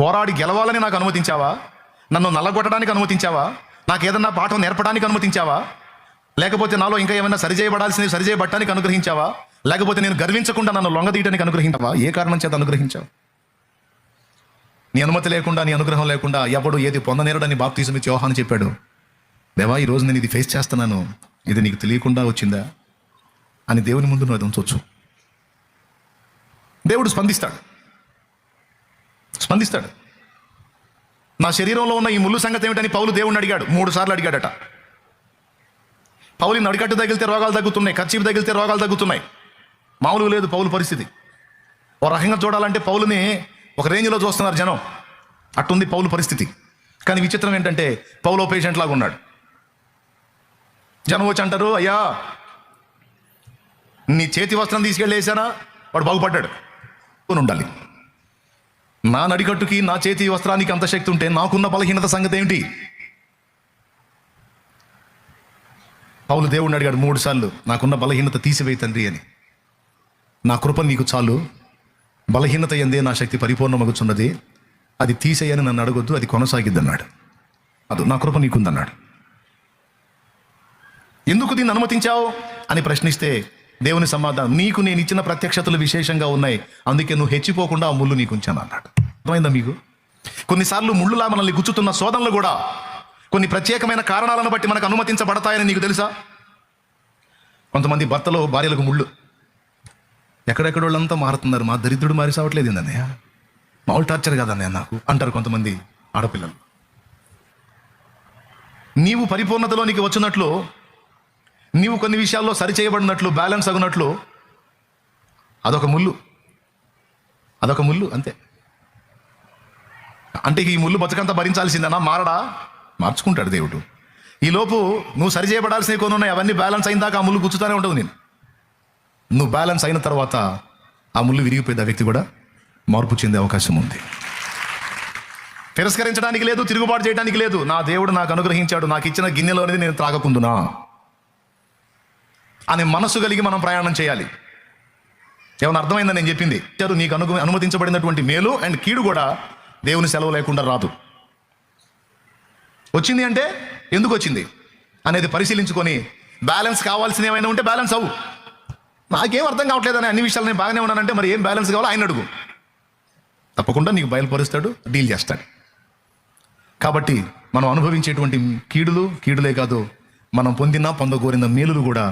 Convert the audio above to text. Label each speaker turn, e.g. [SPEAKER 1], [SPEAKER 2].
[SPEAKER 1] పోరాడి గెలవాలని నాకు అనుమతించావా? నన్ను నల్లగొట్టడానికి అనుమతించావా? నాకు ఏదన్నా పాఠం నేర్పడానికి అనుమతించావా? లేకపోతే నాలో ఇంకా ఏమైనా సరిచేయబడాల్సినవి సరిచేయబట్టడానికి అనుగ్రహించావా? లేకపోతే నేను గర్వించకుండా నన్ను లొంగదీయడానికి అనుగ్రహించావా? ఏ కారణం చేత అనుగ్రహించావు? నీ అనుమతి లేకుండా, నీ అనుగ్రహం లేకుండా ఎవడు ఏది పొందనేరడని బాప్తిసం ఇచ్చి యోహాను చెప్పాడు. దేవా, ఈరోజు నేను ఇది ఫేస్ చేస్తున్నాను, ఇది నీకు తెలియకుండా వచ్చిందా అని దేవుని ముందు నువ్వు ఉంచవచ్చు. దేవుడు స్పందిస్తాడు. నా శరీరంలో ఉన్న ఈ ముళ్ళు సంగతి ఏమిటని పౌలు దేవుడిని అడిగాడు. 3 సార్లు అడిగాడట. పౌలు నడికట్టు తగిలితే రోగాలు తగ్గుతున్నాయి, కర్చీపు తగిలితే రోగాలు తగ్గుతున్నాయి. మామూలుగా లేదు పౌలు పరిస్థితి. ఓ రకంగా చూడాలంటే పౌలుని ఒక రేంజ్లో చూస్తున్నారు జనం. అట్టుంది పౌలు పరిస్థితి. కానీ విచిత్రం ఏంటంటే పౌలో పేషెంట్ లాగా ఉన్నాడు. జనం వచ్చి అంటారు, అయ్యా నీ చేతి వస్త్రం తీసుకెళ్ళేసానా, వాడు బాగుపడ్డాడు అని ఉండాలి. నా నడికట్టుకి, నా చేతి వస్త్రానికి అంత శక్తి ఉంటే నాకున్న బలహీనత సంగతి ఏమిటి? పౌలు దేవుడిని అడిగాడు 3 సార్లు, నాకున్న బలహీనత తీసివేయి తండ్రి అని. నా కృప నీకు చాలు, బలహీనత ఎందే నా శక్తి పరిపూర్ణమగుచున్నది, అది తీసేయని నన్ను అడగొద్దు, అది కొనసాగిద్దన్నాడు. అది నా కృప నీకుందన్నాడు. ఎందుకు దీన్ని అనుమతించావు అని ప్రశ్నిస్తే దేవుని సమాధానం, నీకు నేను ఇచ్చిన ప్రత్యక్షతలు విశేషంగా ఉన్నాయి, అందుకే నువ్వు హెచ్చిపోకుండా ఆ ముళ్ళు నీకు ఉంచాను అన్నాడు. అర్థమైందా మీకు? కొన్నిసార్లు ముళ్ళులా మనల్ని గుచ్చుతున్న శోధనలు కూడా కొన్ని ప్రత్యేకమైన కారణాలను బట్టి మనకు అనుమతించబడతాయని నీకు తెలుసా? కొంతమంది భర్తలో భార్యలకు ముళ్ళు, ఎక్కడెక్కడ వాళ్ళంతా మారుతున్నారు, మా దరిద్రుడు మారి సావట్లేదు ఏందన్నయ్య, మామూలు టార్చర్ కాదన్నయ్య నాకు అంటారు కొంతమంది ఆడపిల్లలు. నీవు పరిపూర్ణతలోనికి వచ్చినట్లు, నీవు కొన్ని విషయాల్లో సరిచేయబడినట్లు, బ్యాలెన్స్ అగునట్లు అదొక ముళ్ళు అంతే. అంటే ఈ ముళ్ళు బతుకంతా భరించాల్సిందనా? మారడా? మార్చుకుంటాడు దేవుడు. ఈలోపు నువ్వు సరిచేయబడాల్సినవి కొన్ని ఉన్నాయి, అవన్నీ బ్యాలెన్స్ అయిన దాకా ఆ ముళ్ళు గుచ్చుతానే ఉండవు. నువ్వు బ్యాలెన్స్ అయిన తర్వాత ఆ ముళ్ళు విరిగిపోయింది, ఆ వ్యక్తి కూడా మార్పు చెందే అవకాశం ఉంది. తిరస్కరించడానికి లేదు, తిరుగుబాటు చేయడానికి లేదు. నా దేవుడు నాకు అనుగ్రహించాడు, నాకు ఇచ్చిన గిన్నెలో అనేది నేను త్రాగకుందునా అనే మనసు కలిగి మనం ప్రయాణం చేయాలి. ఏమైనా అర్థమైందని నేను చెప్పింది? నీకు అనుమతించబడినటువంటి మేలు అండ్ కీడు కూడా దేవుని సెలవు లేకుండా రాదు. వచ్చింది అంటే ఎందుకు వచ్చింది అనేది పరిశీలించుకొని బ్యాలెన్స్ కావాల్సిన ఏమైనా ఉంటే బ్యాలెన్స్ అవ్వు. నాకేం అర్థం కావట్లేదని అన్ని విషయాలు నేను బాగానే ఉన్నానంటే మరి ఏం బ్యాలెన్స్ కావాలో ఆయన అడుగు, తప్పకుండా నీకు బయలుపరుస్తాడు, డీల్ చేస్తాడు. కాబట్టి మనం అనుభవించేటువంటి కీడులే కాదు, మనం పొందగోరిన మేలులు కూడా